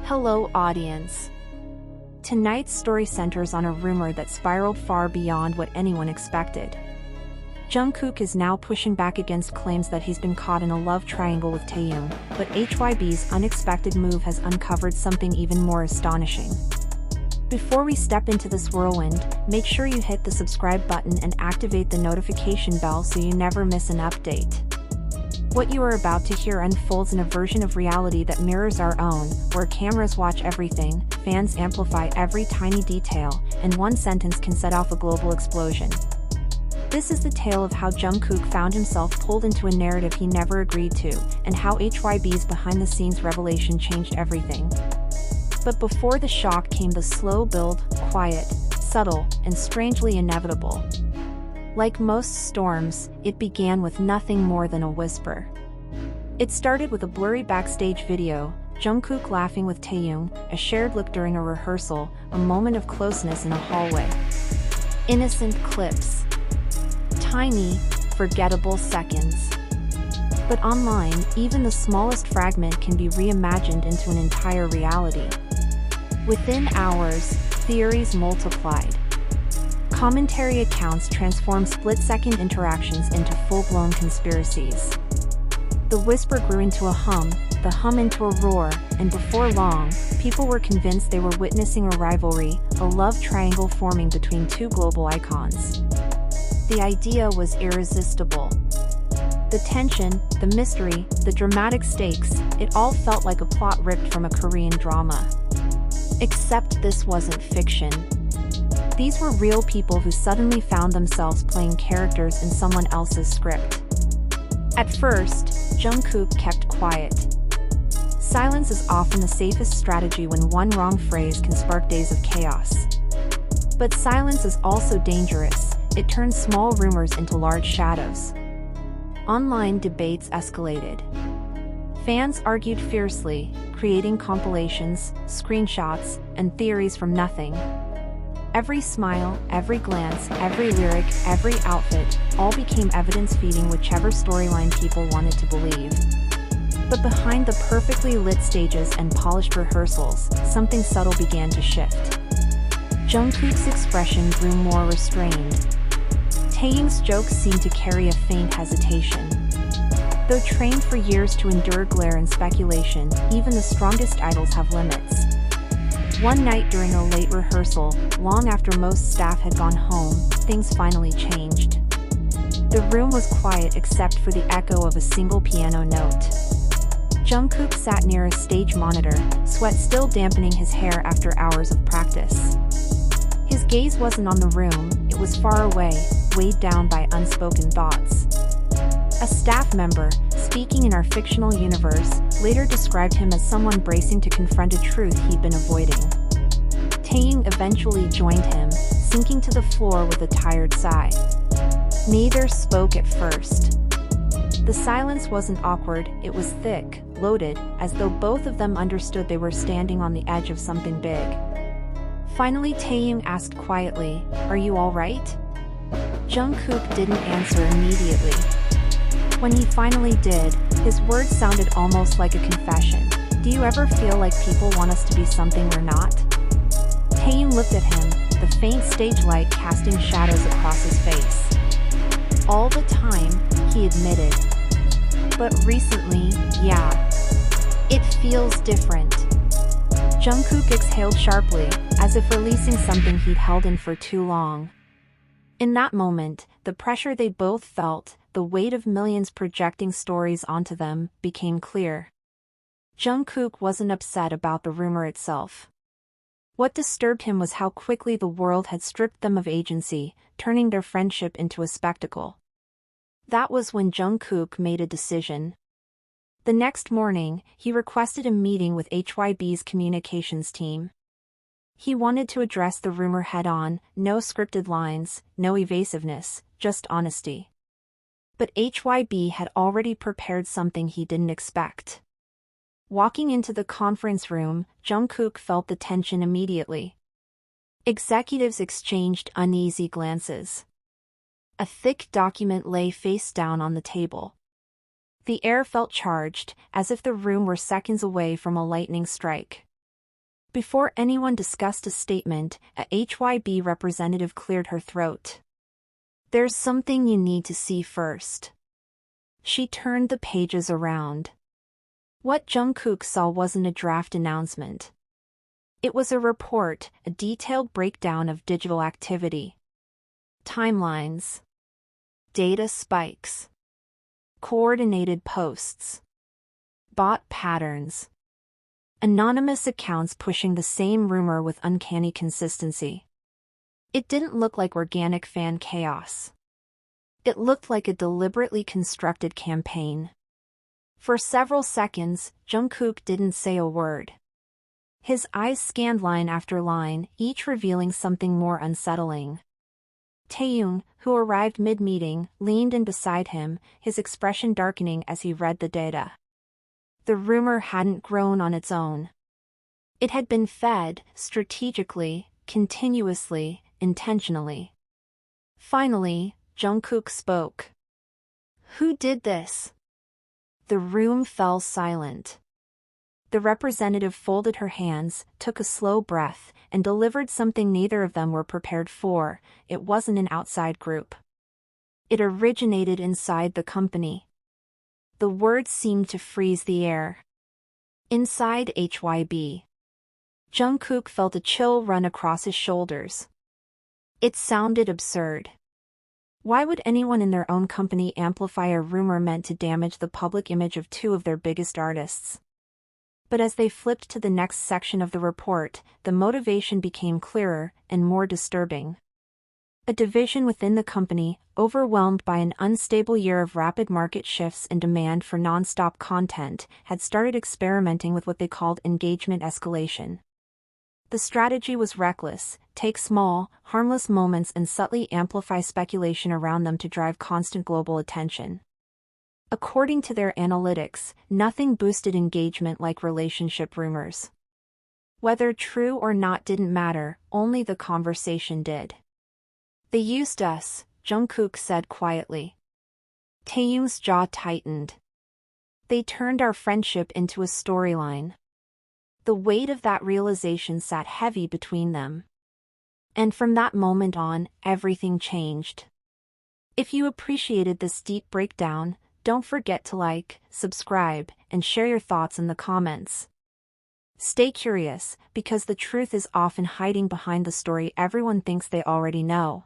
Hello, audience. Tonight's story centers on a rumor that spiraled far beyond what anyone expected. Jungkook is now pushing back against claims that he's been caught in a love triangle with Taehyung, but HYBE's unexpected move has uncovered something even more astonishing. Before we step into this whirlwind, make sure you hit the subscribe button and activate the notification bell so you never miss an update. What you are about to hear unfolds in a version of reality that mirrors our own, where cameras watch everything, fans amplify every tiny detail, and one sentence can set off a global explosion. This is the tale of how Jungkook found himself pulled into a narrative he never agreed to, and how HYBE's behind-the-scenes revelation changed everything. But before the shock came the slow build, quiet, subtle, and strangely inevitable. Like most storms, it began with nothing more than a whisper. It started with a blurry backstage video, Jungkook laughing with Taehyung, a shared look during a rehearsal, a moment of closeness in a hallway. Innocent clips. Tiny, forgettable seconds. But online, even the smallest fragment can be reimagined into an entire reality. Within hours, theories multiplied. Commentary accounts transformed split-second interactions into full-blown conspiracies. The whisper grew into a hum, the hum into a roar, and before long, people were convinced they were witnessing a rivalry, a love triangle forming between two global icons. The idea was irresistible. The tension, the mystery, the dramatic stakes, it all felt like a plot ripped from a Korean drama. Except this wasn't fiction. These were real people who suddenly found themselves playing characters in someone else's script. At first, Jungkook kept quiet. Silence is often the safest strategy when one wrong phrase can spark days of chaos. But silence is also dangerous. It turns small rumors into large shadows. Online debates escalated. Fans argued fiercely, creating compilations, screenshots, and theories from nothing. Every smile, every glance, every lyric, every outfit, all became evidence feeding whichever storyline people wanted to believe. But behind the perfectly lit stages and polished rehearsals, something subtle began to shift. Jungkook's expression grew more restrained. Taehyung's jokes seemed to carry a faint hesitation. Though trained for years to endure glare and speculation, even the strongest idols have limits. One night during a late rehearsal, long after most staff had gone home, things finally changed. The room was quiet except for the echo of a single piano note. Jungkook sat near a stage monitor, sweat still dampening his hair after hours of practice. His gaze wasn't on the room, it was far away, weighed down by unspoken thoughts. A staff member, speaking in our fictional universe, later described him as someone bracing to confront a truth he'd been avoiding. Taehyung eventually joined him, sinking to the floor with a tired sigh. Neither spoke at first. The silence wasn't awkward, it was thick, loaded, as though both of them understood they were standing on the edge of something big. Finally Taehyung asked quietly, "Are you alright?" Jungkook didn't answer immediately. When he finally did, his words sounded almost like a confession. "Do you ever feel like people want us to be something we're not?" Taehyung looked at him, the faint stage light casting shadows across his face. "All the time," he admitted. "But recently, yeah. It feels different." Jungkook exhaled sharply, as if releasing something he'd held in for too long. In that moment, the pressure they both felt, the weight of millions projecting stories onto them, became clear. Jungkook wasn't upset about the rumor itself. What disturbed him was how quickly the world had stripped them of agency, turning their friendship into a spectacle. That was when Jungkook made a decision. The next morning, he requested a meeting with HYBE's communications team. He wanted to address the rumor head-on, no scripted lines, no evasiveness, just honesty. But HYBE had already prepared something he didn't expect. Walking into the conference room, Jungkook felt the tension immediately. Executives exchanged uneasy glances. A thick document lay face down on the table. The air felt charged, as if the room were seconds away from a lightning strike. before anyone discussed a statement, a HYBE representative cleared her throat. "There's something you need to see first." She turned the pages around. What Jungkook saw wasn't a draft announcement. It was a report, a detailed breakdown of digital activity. Timelines. Data spikes. Coordinated posts. Bot patterns. Anonymous accounts pushing the same rumor with uncanny consistency. It didn't look like organic fan chaos. It looked like a deliberately constructed campaign. For several seconds, Jungkook didn't say a word. His eyes scanned line after line, each revealing something more unsettling. Taehyung, who arrived mid-meeting, leaned in beside him, his expression darkening as he read the data. The rumor hadn't grown on its own. It had been fed, strategically, continuously, intentionally. Finally, Jungkook spoke. "Who did this?" The room fell silent. The representative folded her hands, took a slow breath, and delivered something neither of them were prepared for. It wasn't an outside group. It originated inside the company. The words seemed to freeze the air. Inside HYBE. Jungkook felt a chill run across his shoulders. It sounded absurd. Why would anyone in their own company amplify a rumor meant to damage the public image of two of their biggest artists? But as they flipped to the next section of the report, the motivation became clearer and more disturbing. A division within the company, overwhelmed by an unstable year of rapid market shifts and demand for non-stop content, had started experimenting with what they called engagement escalation. The strategy was reckless: take small, harmless moments and subtly amplify speculation around them to drive constant global attention. According to their analytics, nothing boosted engagement like relationship rumors. Whether true or not didn't matter, only the conversation did. "They used us," Jungkook said quietly. Taehyung's jaw tightened. "They turned our friendship into a storyline." The weight of that realization sat heavy between them. And from that moment on, everything changed. If you appreciated this deep breakdown, don't forget to like, subscribe, and share your thoughts in the comments. Stay curious, because the truth is often hiding behind the story everyone thinks they already know.